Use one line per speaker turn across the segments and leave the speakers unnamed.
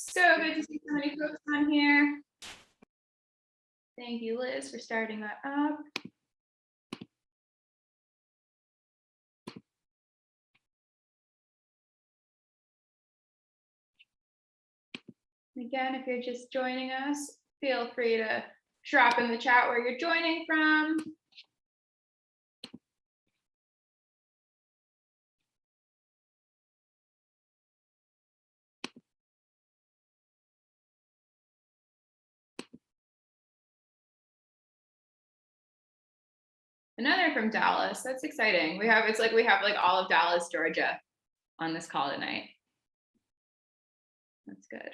So good to see so many folks on here. Thank you, Liz, for starting that up. Again, if you're just joining us, feel free to drop in the chat where you're joining from. Another from Dallas. That's exciting. We have like all of Dallas, Georgia on this call tonight. That's good.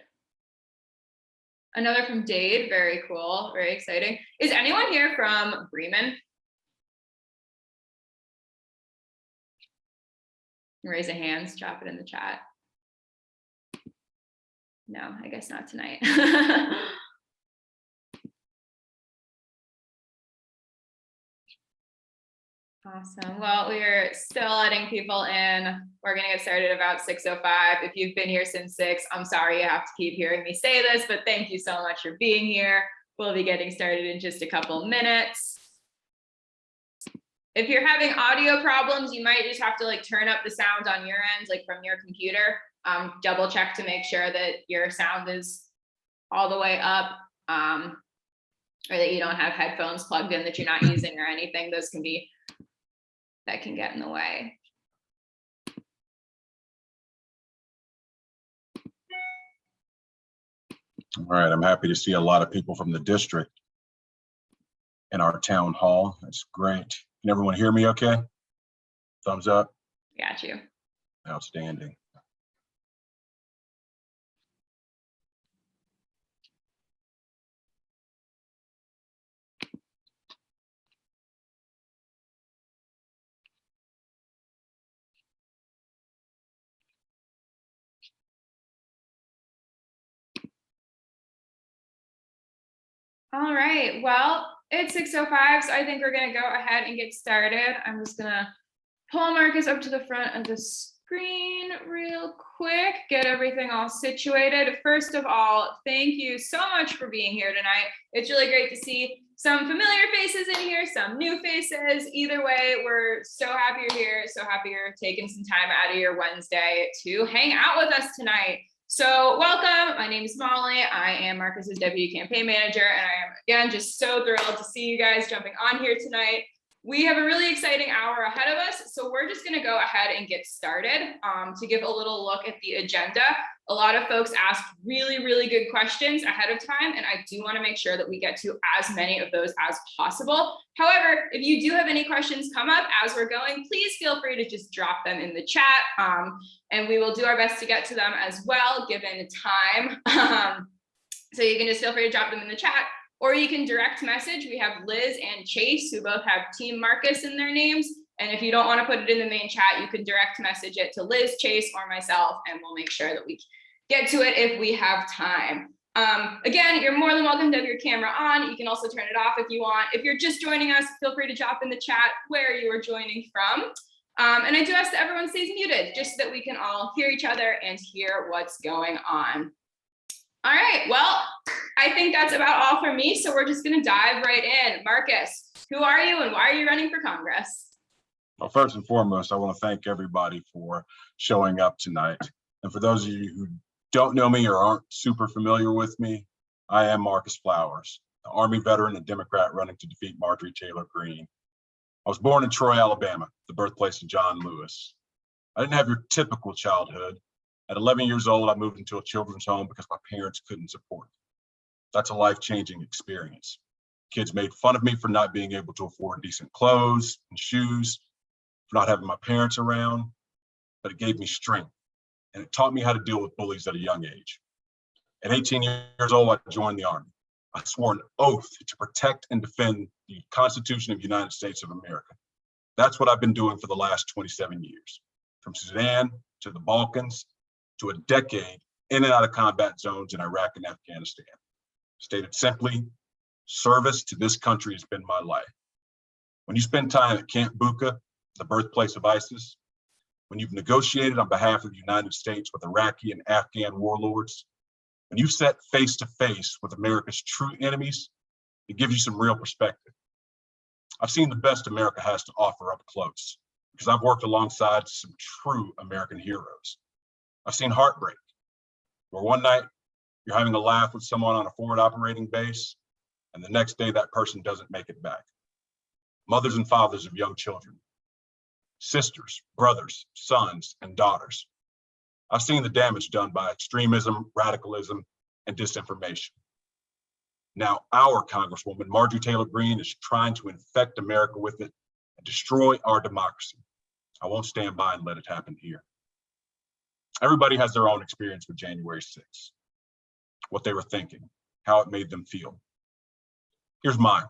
Another from Dade. Very cool. Very exciting. Is anyone here from Bremen? Raise a hand, drop it in the chat. No, I guess not tonight. Awesome. Well, we are still letting people in. We're going to get started about 6:05. If you've been here since 6, I'm sorry you have to keep hearing me say this, but thank you so much for being here. We'll be getting started in just a couple minutes. If you're having audio problems, you might just have to like turn up the sound on your end, like from your computer. Double check to make sure that your sound is all the way up, or that you don't have headphones plugged in that you're not using or anything. Those can be, that can get in the way.
All right, I'm happy to see a lot of people from the district in our town hall. That's great. Can everyone hear me okay? Thumbs up.
Got you.
Outstanding.
All right, well, it's 6:05, so I think we're gonna go ahead and get started. I'm just gonna pull Marcus up to the front of the screen real quick, get everything all situated. First of all, thank you so much for being here tonight. It's really great to see some familiar faces in here, some new faces. Either way, we're so happy you're here, so happy you're taking some time out of your Wednesday to hang out with us tonight. So welcome, my name is Molly. I am Marcus's deputy campaign manager, and I am again just so thrilled to see you guys jumping on here tonight. We have a really exciting hour ahead of us, so we're just gonna go ahead and get started. To give a little look at the agenda, a lot of folks asked really, really good questions ahead of time, and I do wanna make sure that we get to as many of those as possible. However, if you do have any questions come up as we're going, please feel free to just drop them in the chat, and we will do our best to get to them as well, given time. So you can just feel free to drop them in the chat. Or you can direct message. We have Liz and Chase, who both have Team Marcus in their names. And if you don't want to put it in the main chat, you can direct message it to Liz, Chase, or myself, and we'll make sure that we get to it if we have time. Again, you're more than welcome to have your camera on. You can also turn it off if you want. If you're just joining us, feel free to drop in the chat where you are joining from. And I do ask that everyone stays muted, just so that we can all hear each other and hear what's going on. All right, well, I think that's about all for me, so we're just gonna dive right in. Marcus, who are you and why are you running for Congress?
Well, first and foremost, I want to thank everybody for showing up tonight. And for those of you who don't know me or aren't super familiar with me, I am Marcus Flowers, an Army veteran and Democrat running to defeat Marjorie Taylor Greene. I was born in Troy, Alabama, the birthplace of John Lewis. I didn't have your typical childhood. At 11 years old, I moved into a children's home because my parents couldn't support me. That's a life-changing experience. Kids made fun of me for not being able to afford decent clothes and shoes, for not having my parents around, but it gave me strength, and it taught me how to deal with bullies at a young age. At 18 years old, I joined the Army. I swore an oath to protect and defend the Constitution of the United States of America. That's what I've been doing for the last 27 years, from Sudan to the Balkans, to a decade in and out of combat zones in Iraq and Afghanistan. Stated simply, service to this country has been my life. When you spend time at Camp Bucca, the birthplace of ISIS, when you've negotiated on behalf of the United States with Iraqi and Afghan warlords, When you set face to face with America's true enemies, it gives you some real perspective. I've seen the best America has to offer up close because I've worked alongside some true American heroes. I've seen heartbreak, where one night you're having a laugh with someone on a forward operating base, and the next day that person doesn't make it back. Mothers and fathers of young children, sisters, brothers, sons, and daughters. I've seen the damage done by extremism, radicalism, and disinformation. Now, our Congresswoman, Marjorie Taylor Greene, is trying to infect America with it and destroy our democracy. I won't stand by and let it happen here. Everybody has their own experience with January 6th, what they were thinking, how it made them feel. Here's mine.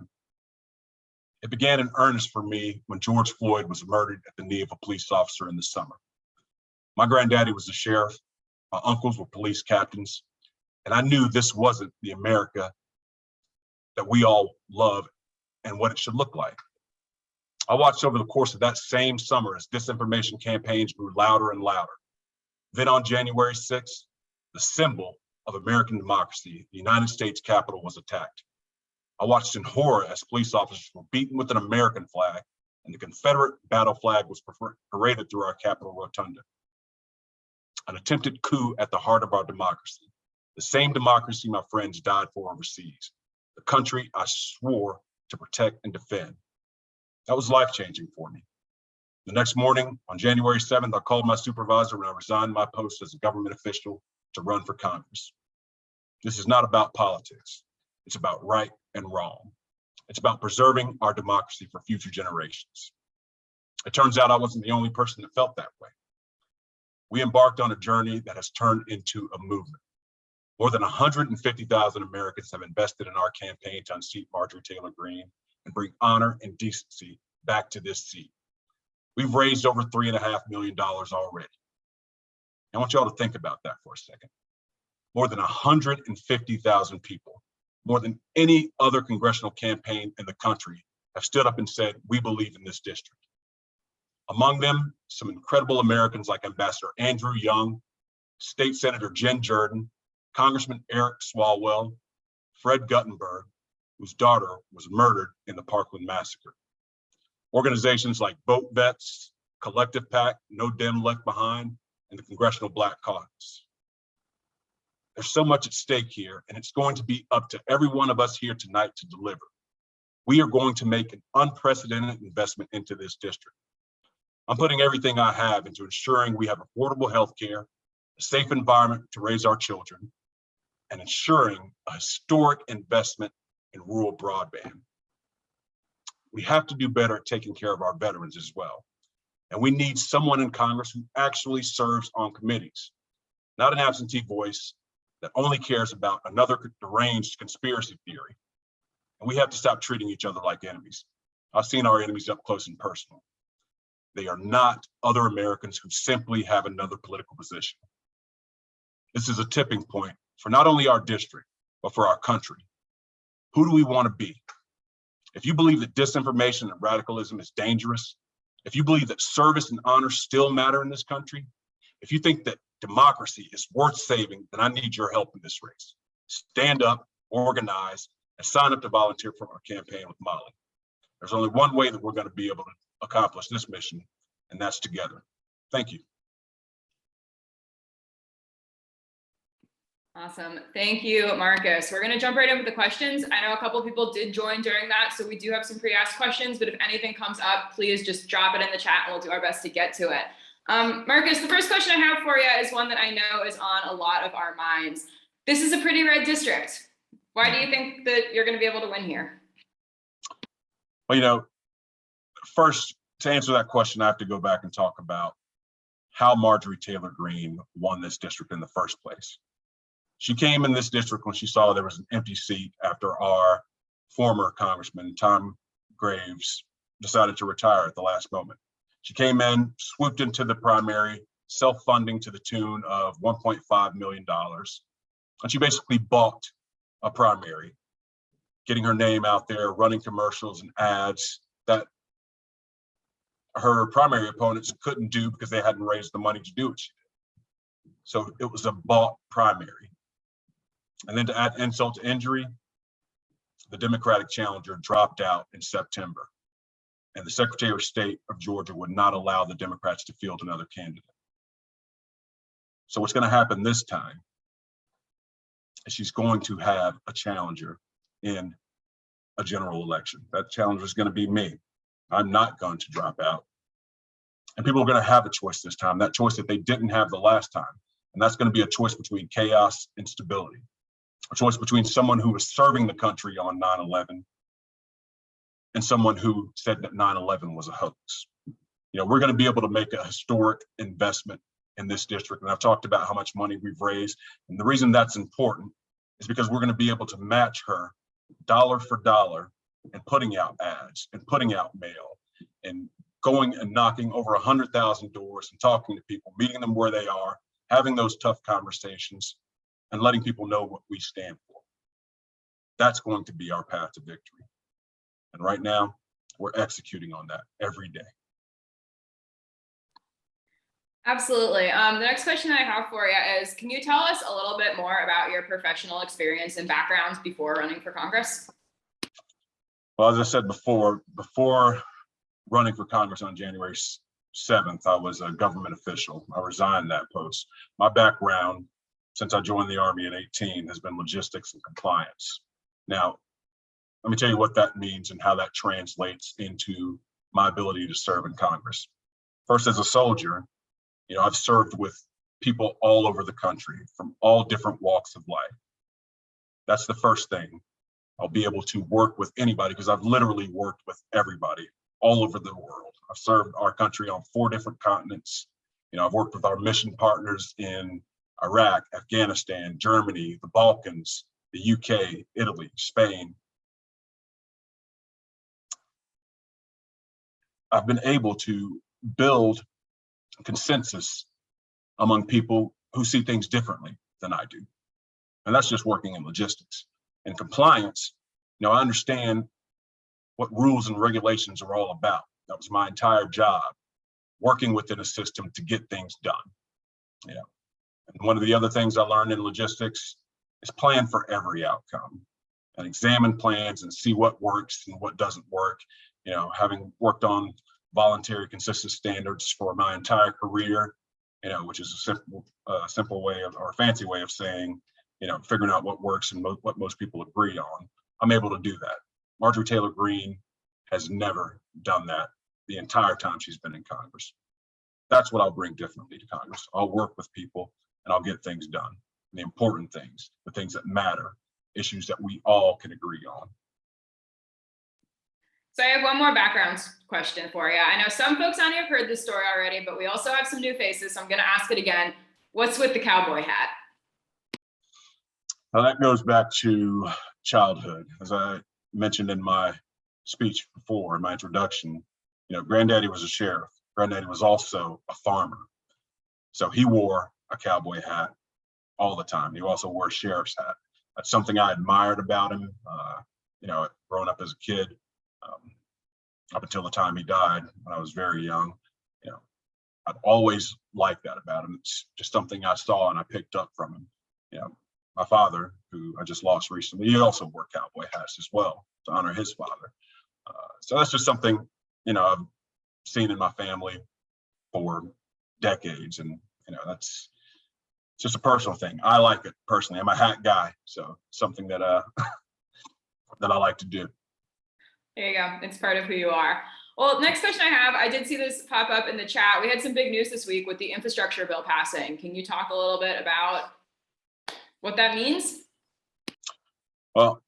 It began in earnest for me when George Floyd was murdered at the knee of a police officer in the summer. My granddaddy was a sheriff, my uncles were police captains, and I knew this wasn't the America that we all love and what it should look like. I watched over the course of that same summer as disinformation campaigns grew louder and louder. Then on January 6th, the symbol of American democracy, the United States Capitol, was attacked. I watched in horror as police officers were beaten with an American flag and the Confederate battle flag was paraded through our Capitol rotunda. An attempted coup at the heart of our democracy, the same democracy my friends died for overseas, the country I swore to protect and defend. That was life-changing for me. The next morning, on January 7th, I called my supervisor and I resigned my post as a government official to run for Congress. This is not about politics. It's about right and wrong. It's about preserving our democracy for future generations. It turns out I wasn't the only person that felt that way. We embarked on a journey that has turned into a movement. More than 150,000 Americans have invested in our campaign to unseat Marjorie Taylor Greene and bring honor and decency back to this seat. We've raised over $3.5 million already. I want you all to think about that for a second. More than 150,000 people, more than any other congressional campaign in the country, have stood up and said, we believe in this district. Among them, some incredible Americans like Ambassador Andrew Young, State Senator Jen Jordan, Congressman Eric Swalwell, Fred Guttenberg, whose daughter was murdered in the Parkland massacre. Organizations like Vote Vets, Collective PAC, No Dem Left Behind, and the Congressional Black Caucus. There's so much at stake here, and it's going to be up to every one of us here tonight to deliver. We are going to make an unprecedented investment into this district. I'm putting everything I have into ensuring we have affordable health care, a safe environment to raise our children, and ensuring a historic investment in rural broadband. We have to do better at taking care of our veterans as well. And we need someone in Congress who actually serves on committees, not an absentee voice that only cares about another deranged conspiracy theory. And we have to stop treating each other like enemies. I've seen our enemies up close and personal. They are not other Americans who simply have another political position. This is a tipping point for not only our district, but for our country. Who do we want to be? If you believe that disinformation and radicalism is dangerous, if you believe that service and honor still matter in this country, if you think that democracy is worth saving, then I need your help in this race. Stand up, organize, and sign up to volunteer for our campaign with Molly. There's only one way that we're going to be able to accomplish this mission, and that's together. Thank you.
Awesome. Thank you, Marcus. We're going to jump right in with the questions. I know a couple of people did join during that, so we do have some pre-asked questions, but if anything comes up, please just drop it in the chat and we'll do our best to get to it. Marcus, the first question I have for you is one that I know is on a lot of our minds. This is a pretty red district. Why do you think that you're going to be able to win here?
Well, you know, first, to answer that question, I have to go back and talk about how Marjorie Taylor Greene won this district in the first place. She came in this district when she saw there was an empty seat after our former Congressman, Tom Graves, decided to retire at the last moment. She came in, swooped into the primary, self-funding to the tune of $1.5 million. And she basically bought a primary, getting her name out there, running commercials and ads that her primary opponents couldn't do because they hadn't raised the money to do what she did. So it was a bought primary. And then to add insult to injury, the Democratic challenger dropped out in September, and the Secretary of State of Georgia would not allow the Democrats to field another candidate. So what's going to happen this time is she's going to have a challenger in a general election. That challenger is going to be me. I'm not going to drop out. And people are going to have a choice this time, that choice that they didn't have the last time. And that's going to be a choice between chaos and stability, a choice between someone who was serving the country on 9/11 and someone who said that 9/11 was a hoax. You know, we're going to be able to make a historic investment in this district. And I've talked about how much money we've raised. And the reason that's important is because we're going to be able to match her dollar for dollar and putting out ads and putting out mail and going and knocking over 100,000 doors and talking to people, meeting them where they are, having those tough conversations and letting people know what we stand for. That's going to be our path to victory. And right now, we're executing on that every day.
Absolutely. The next question I have for you is, can you tell us a little bit more about your professional experience and backgrounds before running for Congress?
Well, as I said before running for Congress on January 7th, I was a government official. I resigned that post. My background, since I joined the Army at 18, has been logistics and compliance. Now, let me tell you what that means and how that translates into my ability to serve in Congress. First, as a soldier, you know, I've served with people all over the country from all different walks of life. That's the first thing. I'll be able to work with anybody because I've literally worked with everybody all over the world. I've served our country on 4 different continents. You know, I've worked with our mission partners in Iraq, Afghanistan, Germany, the Balkans, the UK, Italy, Spain. I've been able to build consensus among people who see things differently than I do. And that's just working in logistics. In compliance, you know, I understand what rules and regulations are all about. That was my entire job, working within a system to get things done. You know, and one of the other things I learned in logistics is plan for every outcome and examine plans and see what works and what doesn't work. You know, having worked on voluntary consistent standards for my entire career, you know, which is a simple way of, or a fancy way of saying, you know, figuring out what works and what most people agree on. I'm able to do that. Marjorie Taylor Greene has never done that the entire time she's been in Congress. That's what I'll bring differently to Congress. I'll work with people and I'll get things done. The important things, the things that matter, issues that we all can agree on.
So I have one more background question for you. I know some folks on here have heard this story already, but we also have some new faces, so I'm going to ask it again. What's with the cowboy hat?
Now that goes back to childhood. As I mentioned in my speech before, in my introduction, you know, Granddaddy was a sheriff. Granddaddy was also a farmer. So he wore a cowboy hat all the time. He also wore a sheriff's hat. That's something I admired about him, you know, growing up as a kid. Up until the time he died when I was very young, you know, I've always liked that about him. It's just something I saw and I picked up from him. You know, my father, who I just lost recently, he also wore cowboy hats as well to honor his father. So that's just something, you know, I've seen in my family for decades, and you know, that's just a personal thing. I like it personally. I'm a hat guy, so something that that I like to do.
There you go. It's part of who you are. Well, next question I have, I did see this pop up in the chat. We had some big news this week with the infrastructure bill passing. Can you talk a little bit about what that means?
Well,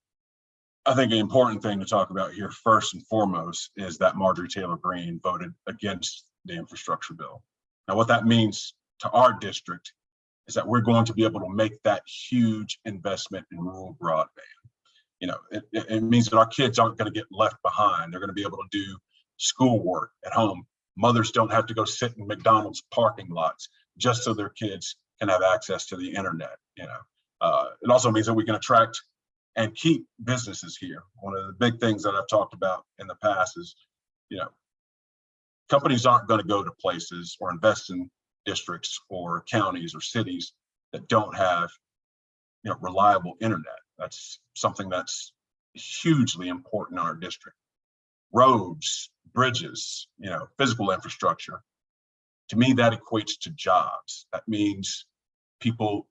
I think the important thing to talk about here first and foremost is that Marjorie Taylor Greene voted against the infrastructure bill. Now, what that means to our district is that we're going to be able to make that huge investment in rural broadband. You know, it means that our kids aren't going to get left behind. They're going to be able to do schoolwork at home. Mothers don't have to go sit in McDonald's parking lots just so their kids can have access to the internet. You know, it also means that we can attract and keep businesses here. One of the big things that I've talked about in the past is, you know, companies aren't going to go to places or invest in districts or counties or cities that don't have reliable internet. That's something that's hugely important in our district. Roads, bridges, physical infrastructure. To me, that equates to jobs. That means people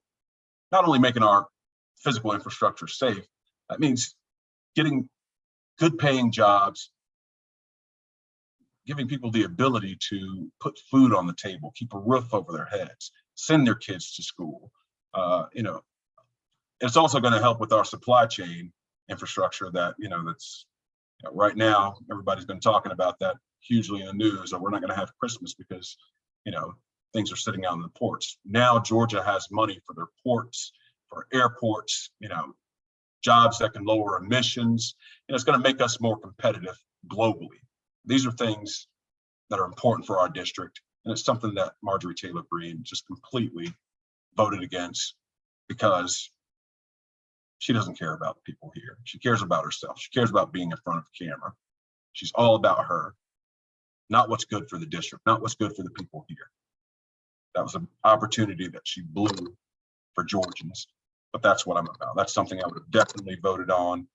not only making our physical infrastructure safe, that means getting good paying jobs, giving people the ability to put food on the table, keep a roof over their heads, send their kids to school. It's also going to help with our supply chain infrastructure that, that's right now, everybody's been talking about that hugely in the news, or we're not going to have Christmas because, things are sitting out in the ports. Now Georgia has money for their ports, for airports, jobs that can lower emissions. It's going to make us more competitive globally. These are things that are important for our district. And it's something that Marjorie Taylor Greene just completely voted against because she doesn't care about the people here. She cares about herself. She cares about being in front of the camera. She's all about her, not what's good for the district, not what's good for the people here. That was an opportunity that she blew for Georgians, but that's what I'm about. That's something I would have definitely voted on.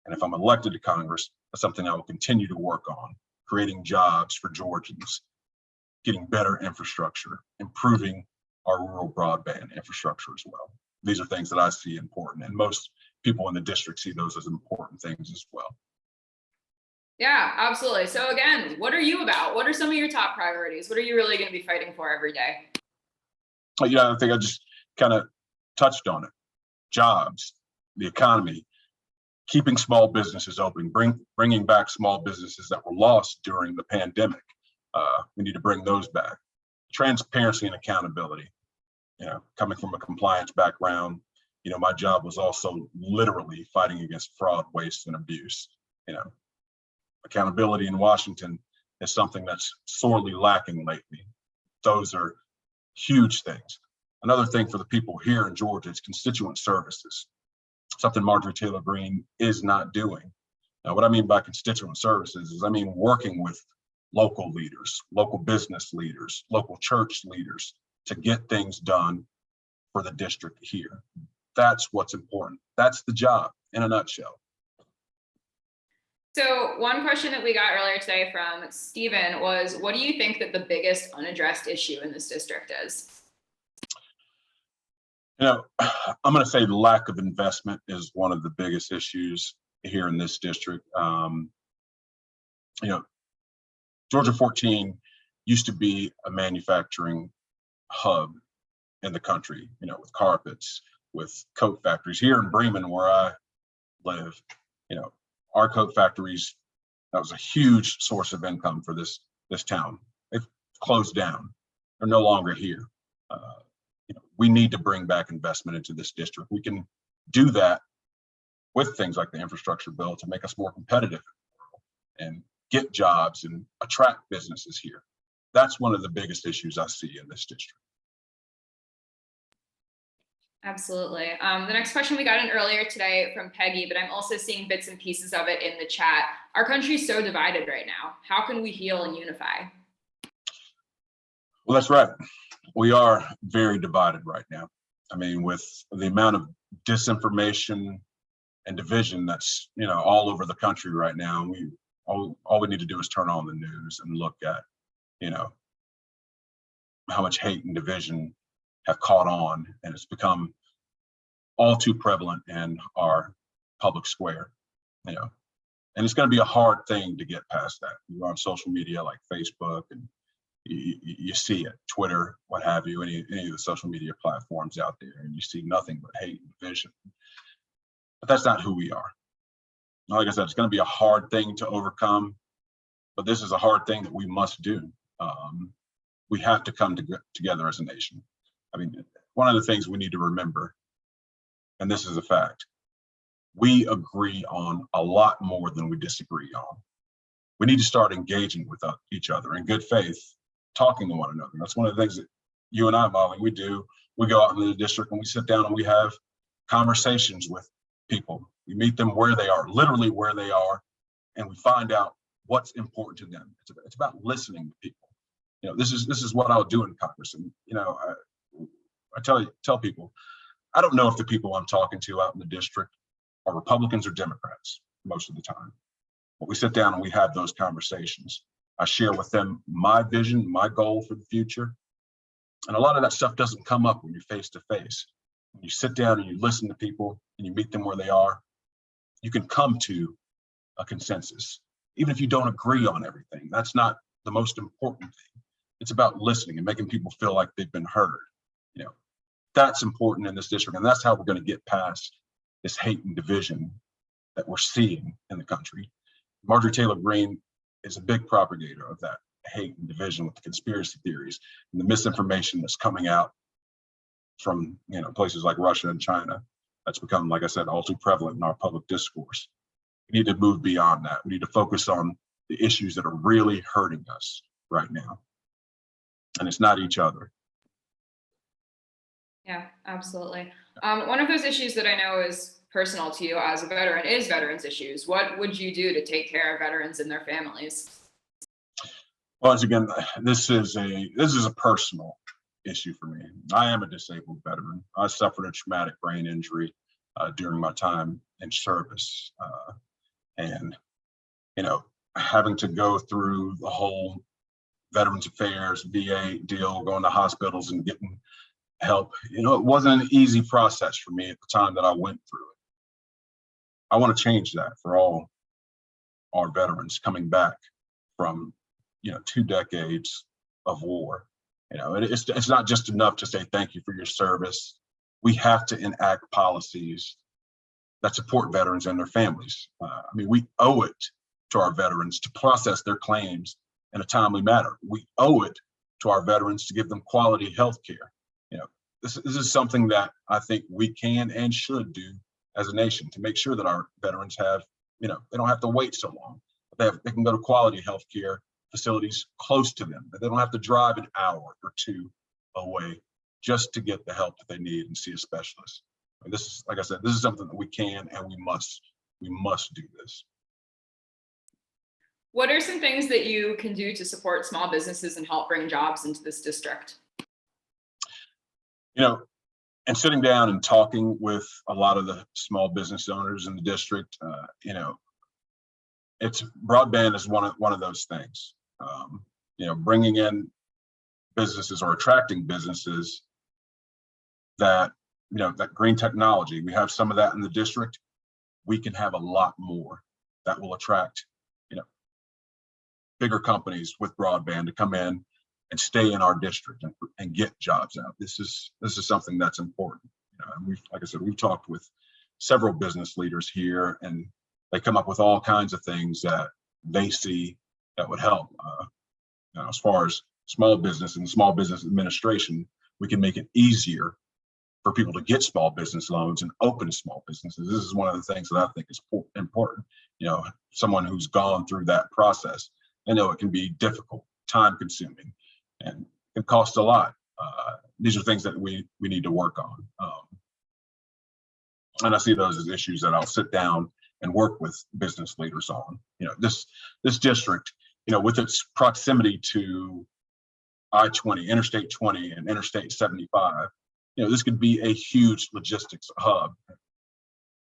And if I'm elected to Congress, that's something I will continue to work on, creating jobs for Georgians, getting better infrastructure, improving our rural broadband infrastructure as well. These are things that I see important, and most people in the district see those as important things as well.
Yeah, absolutely. So again, what are you about? What are some of your top priorities? What are you really going to be fighting for every day?
I think I just kind of touched on it. Jobs, the economy, keeping small businesses open, bringing back small businesses that were lost during the pandemic. We need to bring those back. Transparency and accountability. Coming from a compliance background, my job was also literally fighting against fraud, waste, and abuse. Accountability in Washington is something that's sorely lacking lately. Those are huge things. Another thing for the people here in Georgia is constituent services, something Marjorie Taylor Greene is not doing. Now, what I mean by constituent services is I mean working with local leaders, local business leaders, local church leaders to get things done for the district here. That's what's important. That's the job in a nutshell.
So one question that we got earlier today from Stephen was, what do you think that the biggest unaddressed issue in this district is?
I'm going to say the lack of investment is one of the biggest issues here in this district. Georgia 14 used to be a manufacturing hub in the country, with carpets, with coat factories. Here in Bremen, where I live, our coat factories, that was a huge source of income for this town. They've closed down. They're no longer here. We need to bring back investment into this district. We can do that with things like the infrastructure bill to make us more competitive and get jobs and attract businesses here. That's one of the biggest issues I see in this district.
Absolutely. The next question we got in earlier today from Peggy, but I'm also seeing bits and pieces of it in the chat. Our country's so divided right now. How can we heal and unify?
Well, that's right. We are very divided right now. I mean, with the amount of disinformation and division that's, all over the country right now, all we need to do is turn on the news and look at, how much hate and division have caught on, and it's become all too prevalent in our public square, and it's going to be a hard thing to get past that. You're on social media like Facebook, and you see it, Twitter, what have you, any of the social media platforms out there, and you see nothing but hate and division. But that's not who we are. Like I said, it's going to be a hard thing to overcome, but this is a hard thing that we must do. We have to come together as a nation. I mean, one of the things we need to remember, and this is a fact, we agree on a lot more than we disagree on. We need to start engaging with each other in good faith, talking to one another. That's one of the things that you and I, Molly, we do. We go out in the district and we sit down and we have conversations with people. We meet them where they are, literally where they are, and we find out what's important to them. It's about listening to people. This is what I'll do in Congress. And I tell people, I don't know if the people I'm talking to out in the district are Republicans or Democrats most of the time. But we sit down and we have those conversations. I share with them my vision, my goal for the future. And a lot of that stuff doesn't come up when you're face to face. When you sit down and you listen to people and you meet them where they are, you can come to a consensus, even if you don't agree on everything. That's not the most important thing. It's about listening and making people feel like they've been heard. You know, that's important in this district, and that's how we're going to get past this hate and division that we're seeing in the country. Marjorie Taylor Greene is a big propagator of that hate and division with the conspiracy theories and the misinformation that's coming out from places like Russia and China. That's become, like I said, all too prevalent in our public discourse. We need to move beyond that. We need to focus on the issues that are really hurting us right now. And it's not each other.
Yeah, absolutely. One of those issues that I know is personal to you as a veteran is veterans issues. What would you do to take care of veterans and their families?
Once again, this is a personal issue for me. I am a disabled veteran. I suffered a traumatic brain injury during my time in service. And having to go through the whole Veterans Affairs, VA deal, going to hospitals and getting help, it wasn't an easy process for me at the time that I went through it. I want to change that for all our veterans coming back from 2 decades of war. It's not just enough to say thank you for your service. We have to enact policies that support veterans and their families. We owe it to our veterans to process their claims in a timely manner. We owe it to our veterans to give them quality health care. This is something that I think we can and should do as a nation to make sure that our veterans have, they don't have to wait so long. They can go to quality health care facilities close to them. They don't have to drive an hour or 2 away just to get the help that they need and see a specialist. This is, like I said, this is something that we can and we must do this.
What are some things that you can do to support small businesses and help bring jobs into this district?
And sitting down and talking with a lot of the small business owners in the district, it's broadband is one of those things. Bringing in businesses or attracting businesses that that green technology. We have some of that in the district. We can have a lot more that will attract bigger companies with broadband to come in and stay in our district and get jobs out. This is something that's important. And like I said, we've talked with several business leaders here, and they come up with all kinds of things that they see that would help. As far as small business and small business administration, we can make it easier for people to get small business loans and open small businesses. This is one of the things that I think is important. Someone who's gone through that process, I know it can be difficult, time consuming, and it costs a lot. These are things that we need to work on. And I see those as issues that I'll sit down and work with business leaders on. This district, with its proximity to I-20, Interstate 20 and Interstate 75, this could be a huge logistics hub.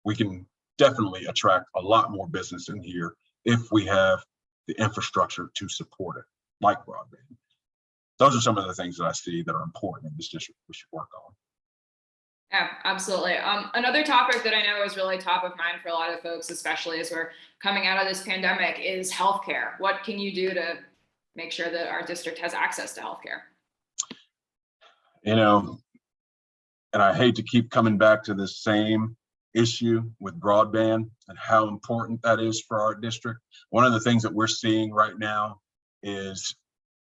We can definitely attract a lot more business in here if we have the infrastructure to support it, like broadband. Those are some of the things that I see that are important in this district we should work on.
Yeah, absolutely. Another topic that I know is really top of mind for a lot of folks, especially as we're coming out of this pandemic, is healthcare. What can you do to make sure that our district has access to healthcare?
And I hate to keep coming back to the same issue with broadband and how important that is for our district. One of the things that we're seeing right now is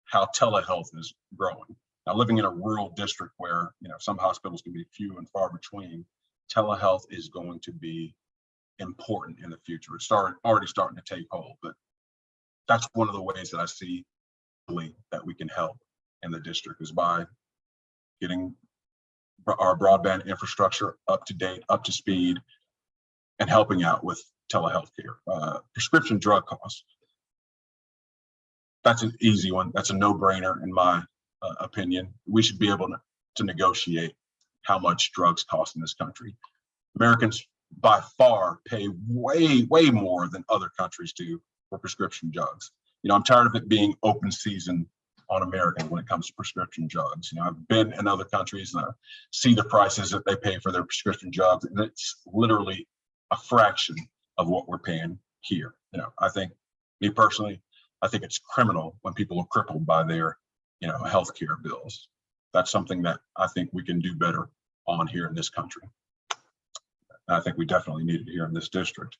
how telehealth is growing. Now, living in a rural district where some hospitals can be few and far between, telehealth is going to be important in the future. It's already starting to take hold, but that's one of the ways that I see that we can help in the district is by getting our broadband infrastructure up to date, up to speed, and helping out with telehealth care. Prescription drug costs. That's an easy one. That's a no-brainer in my opinion. We should be able to negotiate how much drugs cost in this country. Americans by far pay way, way more than other countries do for prescription drugs. I'm tired of it being open season on American when it comes to prescription drugs. I've been in other countries and I see the prices that they pay for their prescription drugs, and it's literally a fraction of what we're paying here. I think, me personally, I think it's criminal when people are crippled by their, healthcare bills. That's something that I think we can do better on here in this country. And I think we definitely need it here in this district.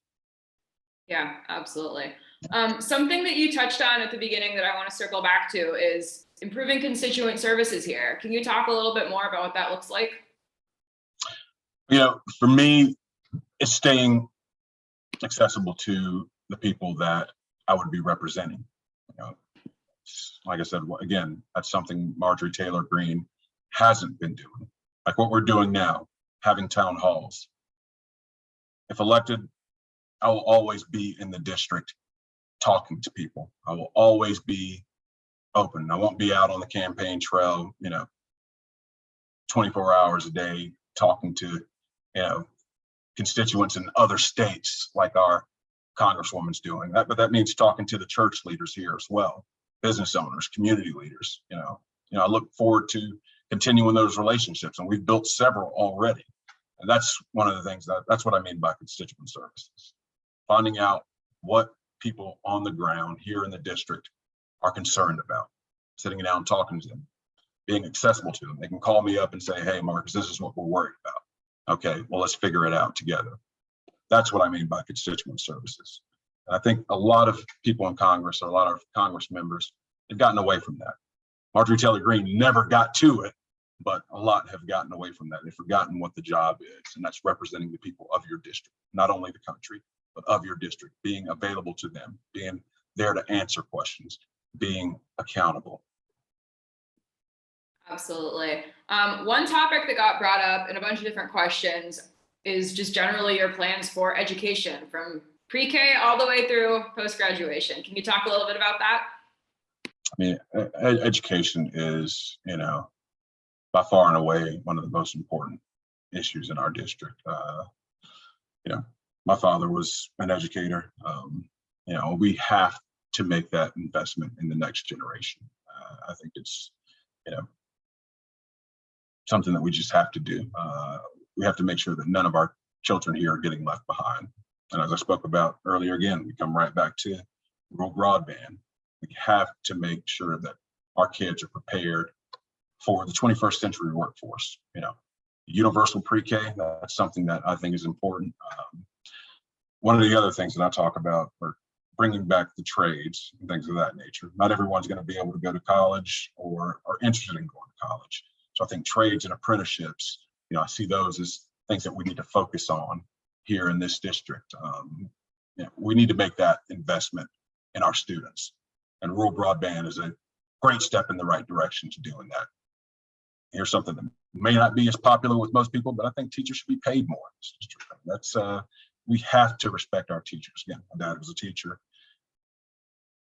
Yeah, absolutely. Something that you touched on at the beginning that I want to circle back to is improving constituent services here. Can you talk a little bit more about what that looks like?
For me, it's staying accessible to the people that I would be representing. Like I said, again, that's something Marjorie Taylor Greene hasn't been doing. Like what we're doing now, having town halls. If elected, I will always be in the district talking to people. I will always be open. I won't be out on the campaign trail, 24 hours a day talking to, constituents in other states like our congresswoman's doing that. But that means talking to the church leaders here as well, business owners, community leaders. I look forward to continuing those relationships, and we've built several already. And that's one of the things that's what I mean by constituent services. Finding out what people on the ground here in the district are concerned about, sitting down and talking to them, being accessible to them. They can call me up and say, hey, Marcus, this is what we're worried about. Okay, well, let's figure it out together. That's what I mean by constituent services. And I think a lot of people in Congress, or a lot of Congress members, have gotten away from that. Marjorie Taylor Greene never got to it, but a lot have gotten away from that. They've forgotten what the job is, and that's representing the people of your district, not only the country, but of your district, being available to them, being there to answer questions, being accountable.
Absolutely. One topic that got brought up in a bunch of different questions is just generally your plans for education from pre-K all the way through post-graduation. Can you talk a little bit about that?
I mean, education is, by far and away one of the most important issues in our district. My father was an educator. We have to make that investment in the next generation. I think it's, something that we just have to do. We have to make sure that none of our children here are getting left behind. And as I spoke about earlier, again, we come right back to rural broadband. We have to make sure that our kids are prepared for the 21st century workforce. Universal pre-K, that's something that I think is important. One of the other things that I talk about are bringing back the trades and things of that nature. Not everyone's going to be able to go to college or are interested in going to college. So I think trades and apprenticeships, I see those as things that we need to focus on here in this district. We need to make that investment in our students, and rural broadband is a great step in the right direction to doing that. Here's something that may not be as popular with most people, but I think teachers should be paid more in this district. That's we have to respect our teachers. Again, my dad was a teacher.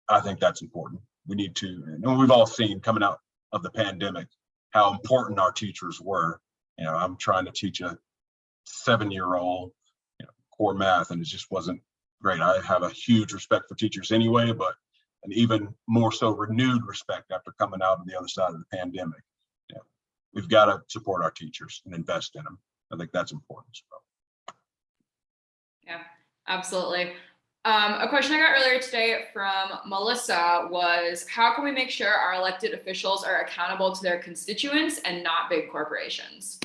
I think that's important. We need to, and we've all seen coming out of the pandemic how important our teachers were. I'm trying to teach a 7-year-old core math, and it just wasn't great. I have a huge respect for teachers anyway, but an even more so renewed respect after coming out on the other side of the pandemic. We've got to support our teachers and invest in them. I think that's important as well.
Yeah, absolutely. A question I got earlier today from Melissa was, how can we make sure our elected officials are accountable to their constituents and not big corporations?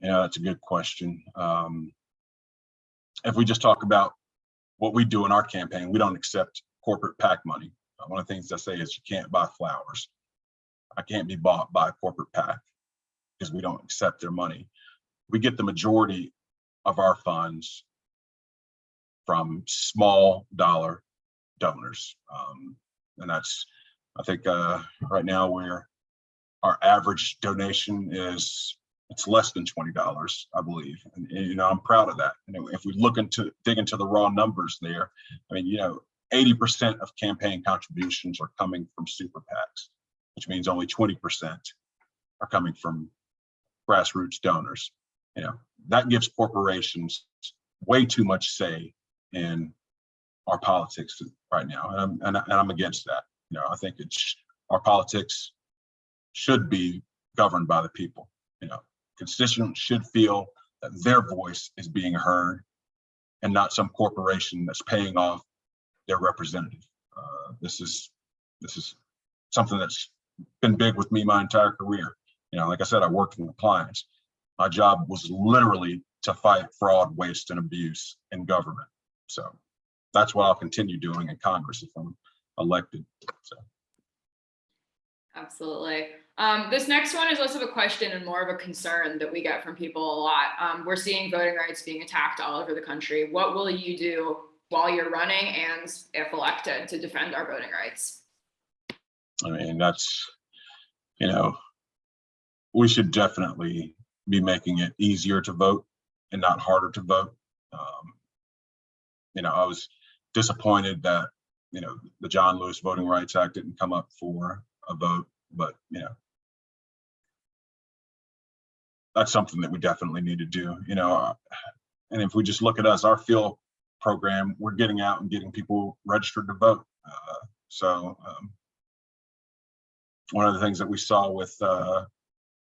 Yeah, that's a good question. If we just talk about what we do in our campaign, we don't accept corporate PAC money. One of the things I say is you can't buy flowers. I can't be bought by a corporate PAC because we don't accept their money. We get the majority of our funds from small dollar donors. And that's, I think right now our average donation is, it's less than $20, I believe. And I'm proud of that. If we dig into the raw numbers there, 80% of campaign contributions are coming from super PACs, which means only 20% are coming from grassroots donors. That gives corporations way too much say in our politics right now, and I'm against that. I think our politics should be governed by the people. Constituents should feel that their voice is being heard, and not some corporation that's paying off their representative. This is something that's been big with me my entire career. Like I said, I worked in compliance. My job was literally to fight fraud, waste, and abuse in government. So that's what I'll continue doing in Congress if I'm elected. So.
Absolutely. This next one is less of a question and more of a concern that we get from people a lot. We're seeing voting rights being attacked all over the country. What will you do while you're running and if elected to defend our voting rights?
I mean, we should definitely be making it easier to vote and not harder to vote. I was disappointed that, the John Lewis Voting Rights Act didn't come up for a vote, but, that's something that we definitely need to do, and if we just look at us, our field program, we're getting out and getting people registered to vote. One of the things that we saw with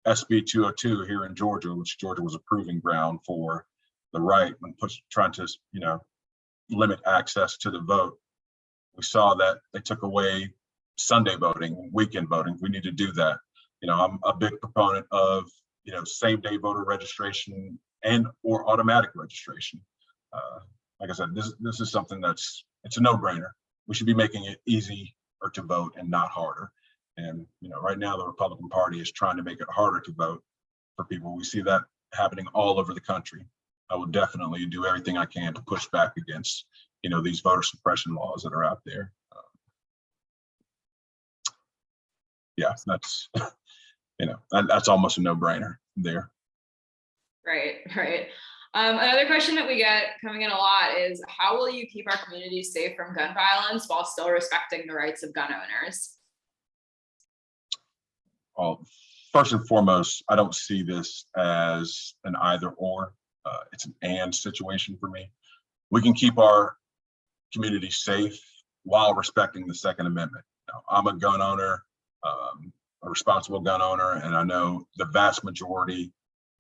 SB 202 here in Georgia, which Georgia was a proving ground for the right when trying to, limit access to the vote. We saw that they took away Sunday voting, weekend voting. We need to do that. I'm a big proponent of, same day voter registration and or automatic registration. Like I said, this is something it's a no-brainer. We should be making it easier to vote and not harder. And, right now the Republican Party is trying to make it harder to vote for people. We see that happening all over the country. I will definitely do everything I can to push back against, these voter suppression laws that are out there. Yeah, that's, that's almost a no-brainer there.
Right. Another question that we get coming in a lot is, how will you keep our communities safe from gun violence while still respecting the rights of gun owners?
Well, first and foremost, I don't see this as an either or. It's an and situation for me. We can keep our community safe while respecting the Second Amendment. I'm a gun owner, a responsible gun owner, and I know the vast majority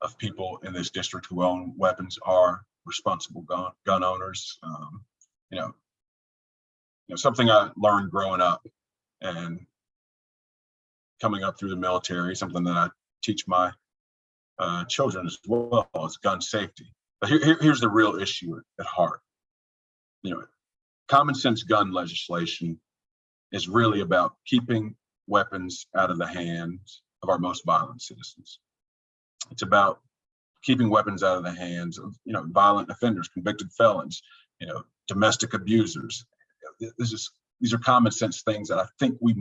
of people in this district who own weapons are responsible gun owners. Something I learned growing up and coming up through the military, something that I teach my children as well, is gun safety. But here's the real issue at heart. Common sense gun legislation is really about keeping weapons out of the hands of our most violent citizens. It's about keeping weapons out of the hands of, violent offenders, convicted felons, domestic abusers. These are common sense things that I think the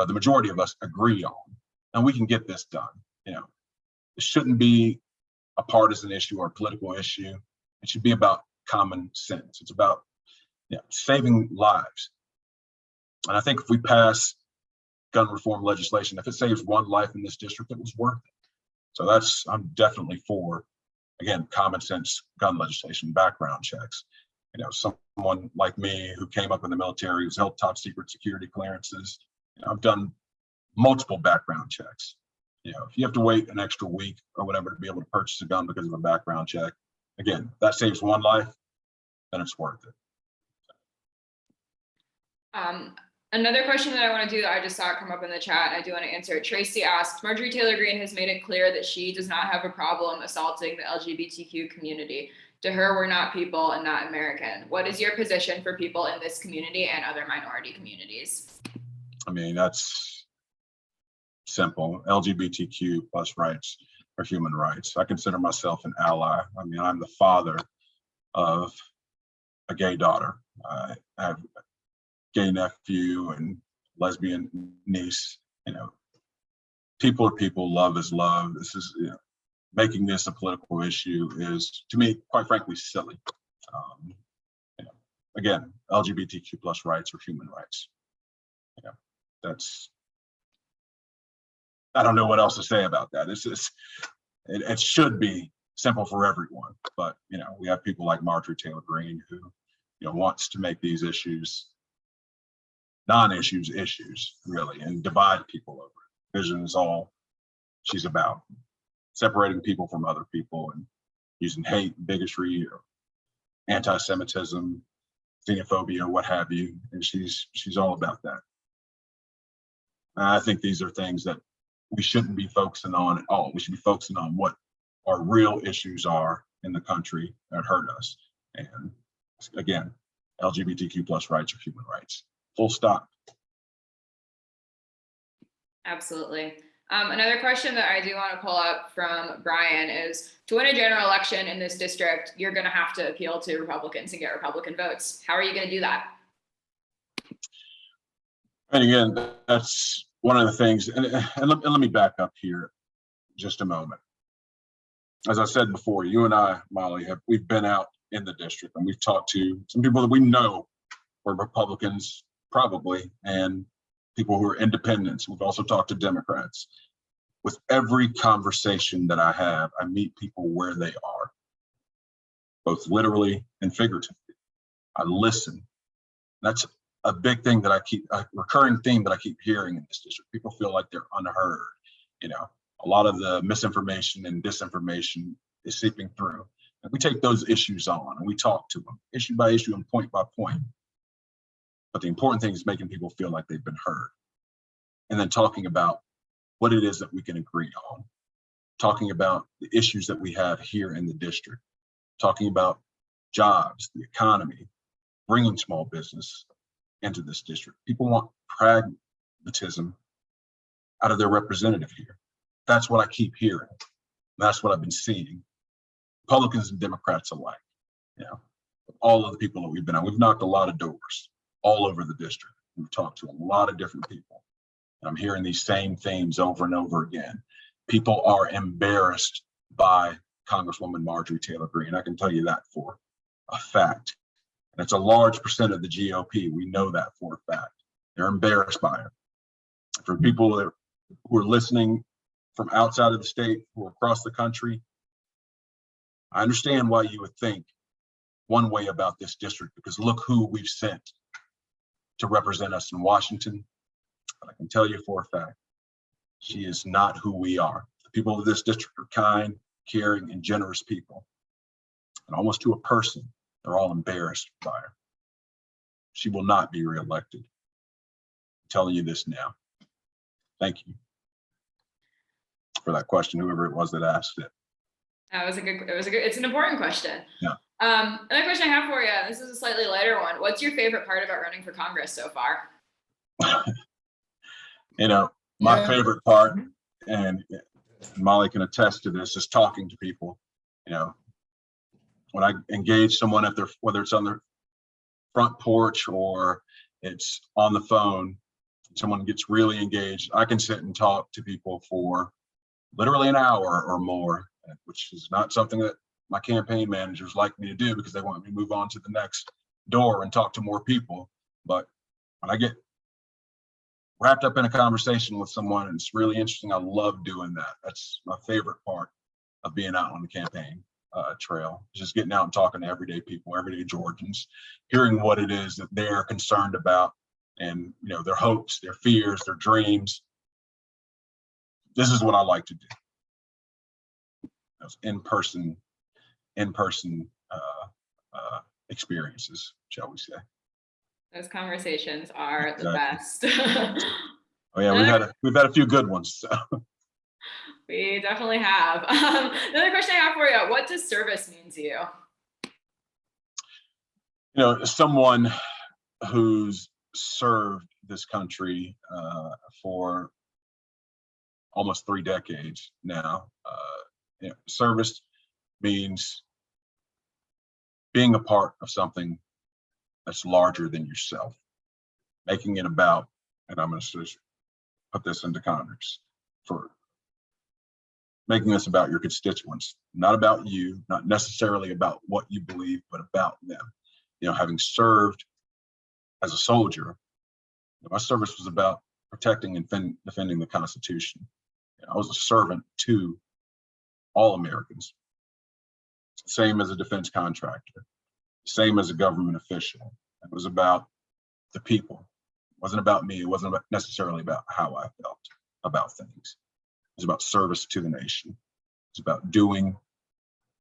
majority of us agree on, and we can get this done. It shouldn't be a partisan issue or a political issue. It should be about common sense. It's about saving lives. And I think if we pass gun reform legislation, if it saves one life in this district, it was worth it. So I'm definitely for, again, common sense gun legislation, background checks. Someone like me who came up in the military, who's held top secret security clearances, I've done multiple background checks. If you have to wait an extra week or whatever to be able to purchase a gun because of a background check, again, that saves one life, then it's worth it.
Another question that I want to do that I just saw come up in the chat, and I do want to answer it. Tracy asks, Marjorie Taylor Greene has made it clear that she does not have a problem assaulting the LGBTQ community. To her, we're not people and not American. What is your position for people in this community and other minority communities?
I mean, that's simple. LGBTQ plus rights are human rights. I consider myself an ally. I mean, I'm the father of a gay daughter. I have a gay nephew and lesbian niece. People are people, love is love. This is, making this a political issue is, to me, quite frankly, silly. Again, LGBTQ plus rights are human rights. That's I don't know what else to say about that. It should be simple for everyone, but we have people like Marjorie Taylor Greene who wants to make these issues non-issues issues, really, and divide people over it. Vision is all she's about, separating people from other people and using hate, bigotry, or anti-Semitism, xenophobia, what have you, and she's all about that. I think these are things that we shouldn't be focusing on at all. We should be focusing on what our real issues are in the country that hurt us. And again, LGBTQ plus rights are human rights. Full stop.
Absolutely. Another question that I do want to pull up from Brian is, to win a general election in this district, you're going to have to appeal to Republicans and get Republican votes. How are you going to do that?
And again, that's one of the things, and let me back up here just a moment. As I said before, you and I, Molly, we've been out in the district and we've talked to some people that we know were Republicans, probably, and people who are independents. We've also talked to Democrats. With every conversation that I have, I meet people where they are, both literally and figuratively. I listen. That's a big thing that a recurring theme that I keep hearing in this district. People feel like they're unheard. A lot of the misinformation and disinformation is seeping through. And we take those issues on and we talk to them issue by issue and point by point. But the important thing is making people feel like they've been heard. And then talking about what it is that we can agree on. Talking about the issues that we have here in the district. Talking about jobs, the economy, bringing small business into this district. People want pragmatism out of their representative here. That's what I keep hearing. That's what I've been seeing. Republicans and Democrats alike. All of the people that we've been on, we've knocked a lot of doors all over the district. We've talked to a lot of different people. I'm hearing these same themes over and over again. People are embarrassed by Congresswoman Marjorie Taylor Greene. I can tell you that for a fact. And it's a large percent of the GOP. We know that for a fact. They're embarrassed by her. For people who are listening from outside of the state, who are across the country, I understand why you would think one way about this district, because look who we've sent to represent us in Washington. But I can tell you for a fact, she is not who we are. The people of this district are kind, caring, and generous people. And almost to a person, they're all embarrassed by her. She will not be reelected. I'm telling you this now. Thank you for that question, whoever it was that asked it.
It's an important question.
Yeah.
Another question I have for you, this is a slightly lighter one. What's your favorite part about running for Congress so far?
My favorite part, and Molly can attest to this, is talking to people. When I engage someone whether it's on their front porch or it's on the phone, someone gets really engaged, I can sit and talk to people for literally an hour or more, which is not something that my campaign managers like me to do because they want me to move on to the next door and talk to more people. But when I get wrapped up in a conversation with someone and it's really interesting, I love doing that. That's my favorite part of being out on the campaign trail, just getting out and talking to everyday people, everyday Georgians, hearing what it is that they're concerned about and their hopes, their fears, their dreams. This is what I like to do. Those in-person experiences, shall we say.
Those conversations are the best.
Oh yeah, we've had a few good ones. So.
We definitely have. Another question I have for you: what does service mean to you?
Someone who's served this country for almost 3 decades now. Service means being a part of something that's larger than yourself, making it about, and I'm going to put this into context, for making this about your constituents, not about you, not necessarily about what you believe, but about them. Having served as a soldier, my service was about protecting and defending the Constitution. I was a servant to all Americans, same as a defense contractor, same as a government official. It was about the people. It wasn't about me. It wasn't necessarily about how I felt about things. It was about service to the nation. It's about doing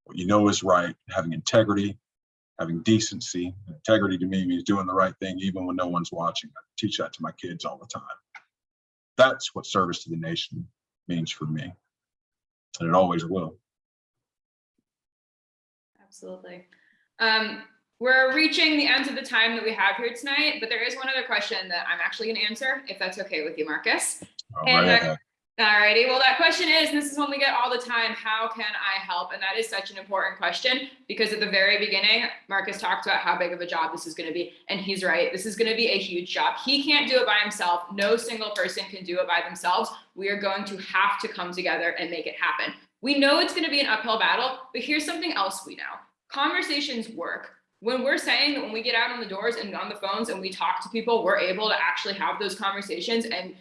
what you know is right, having integrity, having decency. Integrity to me means doing the right thing even when no one's watching. I teach that to my kids all the time. That's what service to the nation means for me, and it always will.
Absolutely. We're reaching the end of the time that we have here tonight, but there is one other question that I'm actually going to answer, if that's okay with you, Marcus. Alrighty, well, that question is, and this is one we get all the time, how can I help? And that is such an important question, because at the very beginning, Marcus talked about how big of a job this is going to be. And he's right, this is going to be a huge job. He can't do it by himself. No single person can do it by themselves. We are going to have to come together and make it happen. We know it's going to be an uphill battle, but here's something else we know. Conversations work. When we're saying that when we get out on the doors and on the phones and we talk to people, we're able to actually have those conversations and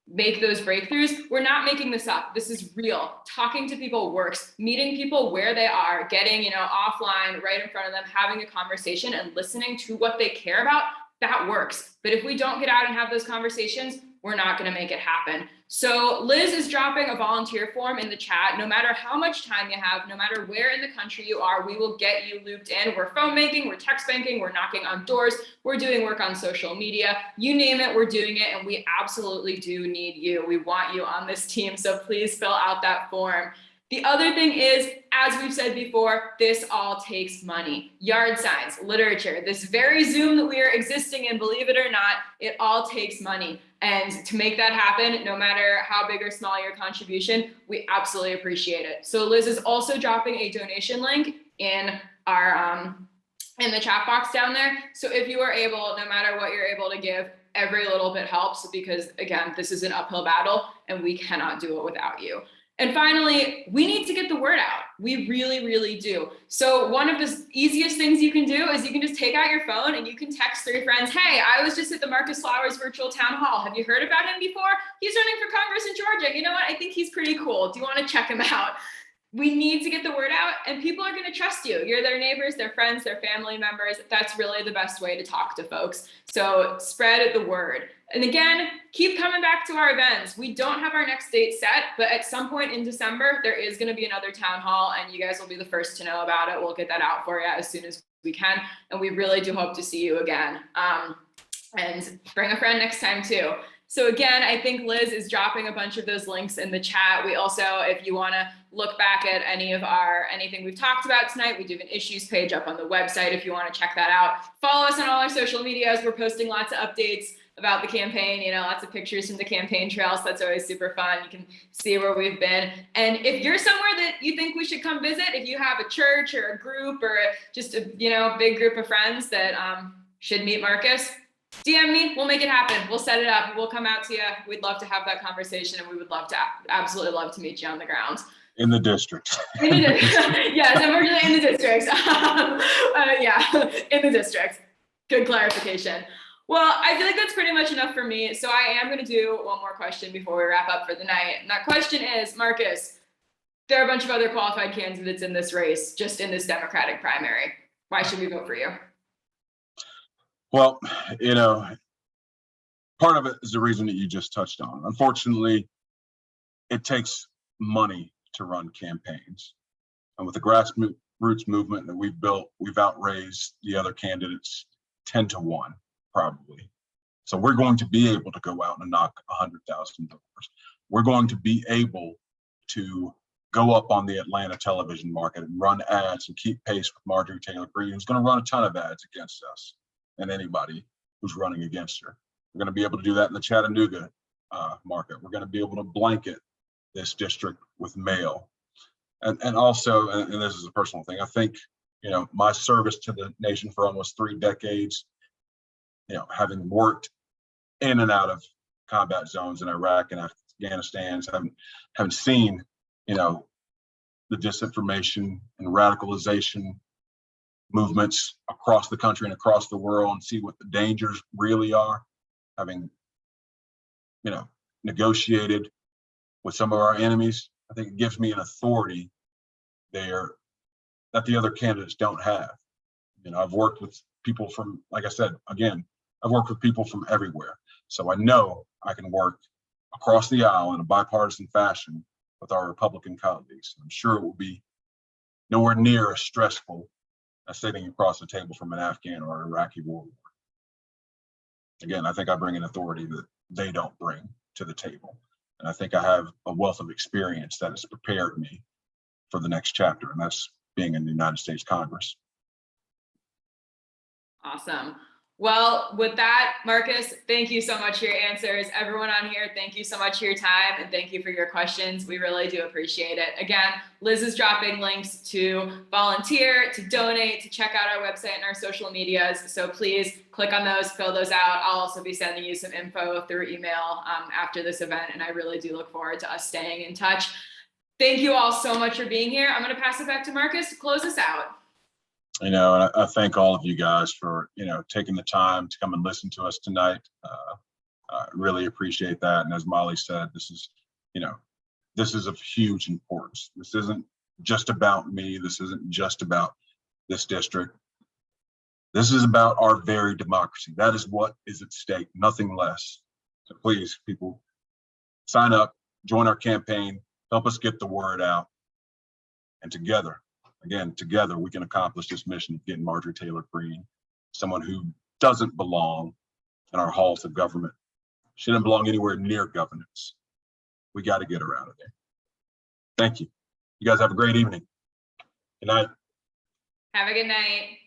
make those breakthroughs. We're not making this up. This is real. Talking to people works. Meeting people where they are, getting, offline right in front of them, having a conversation and listening to what they care about, that works. But if we don't get out and have those conversations, we're not going to make it happen. So Liz is dropping a volunteer form in the chat. No matter how much time you have, no matter where in the country you are, we will get you looped in. We're phone banking, we're text banking, we're knocking on doors, we're doing work on social media. You name it, we're doing it. And we absolutely do need you. We want you on this team. So please fill out that form. The other thing is, as we've said before, this all takes money. Yard signs, literature, this very Zoom that we are existing in, believe it or not, it all takes money. And to make that happen, no matter how big or small your contribution, we absolutely appreciate it. So Liz is also dropping a donation link in our in the chat box down there. So if you are able, no matter what you're able to give, every little bit helps, because again, this is an uphill battle and we cannot do it without you. And finally, we need to get the word out. We really, really do. So one of the easiest things you can do is you can just take out your phone and you can text 3 friends. Hey, I was just at the Marcus Flowers virtual town hall. Have you heard about him before? He's running for Congress in Georgia. You know what? I think he's pretty cool. Do you want to check him out? We need to get the word out, and people are going to trust you. You're their neighbors, their friends, their family members. That's really the best way to talk to folks. So spread the word. And again, keep coming back to our events. We don't have our next date set, but at some point in December, there is going to be another town hall, and you guys will be the first to know about it. We'll get that out for you as soon as we can. And we really do hope to see you again. And bring a friend next time too. So again, I think Liz is dropping a bunch of those links in the chat. We also, if you want to look back at anything we've talked about tonight, we do have an issues page up on the website if you want to check that out. Follow us on all our social medias. We're posting lots of updates about the campaign, lots of pictures from the campaign trail. So that's always super fun. You can see where we've been. And if you're somewhere that you think we should come visit, if you have a church or a group or just a big group of friends that should meet Marcus, DM me, we'll make it happen. We'll set it up. We'll come out to you. We'd love to have that conversation, and we would absolutely love to meet you on the ground.
In the district.
Yes, unfortunately in the districts. In the districts. Good clarification. Well, I feel like that's pretty much enough for me. So I am going to do one more question before we wrap up for the night. And that question is, Marcus, there are a bunch of other qualified candidates in this race, just in this Democratic primary. Why should we vote for you?
Well, part of it is the reason that you just touched on. Unfortunately, it takes money to run campaigns. And with the grassroots movement that we've built, we've outraised the other candidates 10 to 1, probably. So we're going to be able to go out and knock 100,000 doors. We're going to be able to go up on the Atlanta television market and run ads and keep pace with Marjorie Taylor Greene, who's going to run a ton of ads against us and anybody who's running against her. We're going to be able to do that in the Chattanooga market. We're going to be able to blanket this district with mail. And also, and this is a personal thing, I think, my service to the nation for almost 3 decades, having worked in and out of combat zones in Iraq and Afghanistan, having seen, the disinformation and radicalization movements across the country and across the world, and see what the dangers really are, having negotiated with some of our enemies, I think it gives me an authority there that the other candidates don't have. You know, I've worked with people from, like I said, again, I've worked with people from everywhere. So I know I can work across the aisle in a bipartisan fashion with our Republican colleagues. I'm sure it will be nowhere near as stressful as sitting across the table from an Afghan or Iraqi warlord. Again, I think I bring an authority that they don't bring to the table. And I think I have a wealth of experience that has prepared me for the next chapter, and that's being in the United States Congress.
Awesome. Well, with that, Marcus, thank you so much for your answers. Everyone on here, thank you so much for your time, and thank you for your questions. We really do appreciate it. Again, Liz is dropping links to volunteer, to donate, to check out our website and our social medias. So please click on those, fill those out. I'll also be sending you some info through email after this event, and I really do look forward to us staying in touch. Thank you all so much for being here. I'm going to pass it back to Marcus to close us out.
You know, and I thank all of you guys for, you know, taking the time to come and listen to us tonight. I really appreciate that. And as Molly said, this is, you know, this is of huge importance. This isn't just about me. This isn't just about this district. This is about our very democracy. That is what is at stake, nothing less. So please, people, sign up, join our campaign, help us get the word out. And together, again, together, we can accomplish this mission of getting Marjorie Taylor Greene, someone who doesn't belong in our halls of government. She doesn't belong anywhere near governance. We got to get her out of there. Thank you. You guys have a great evening. Good night.
Have a good night.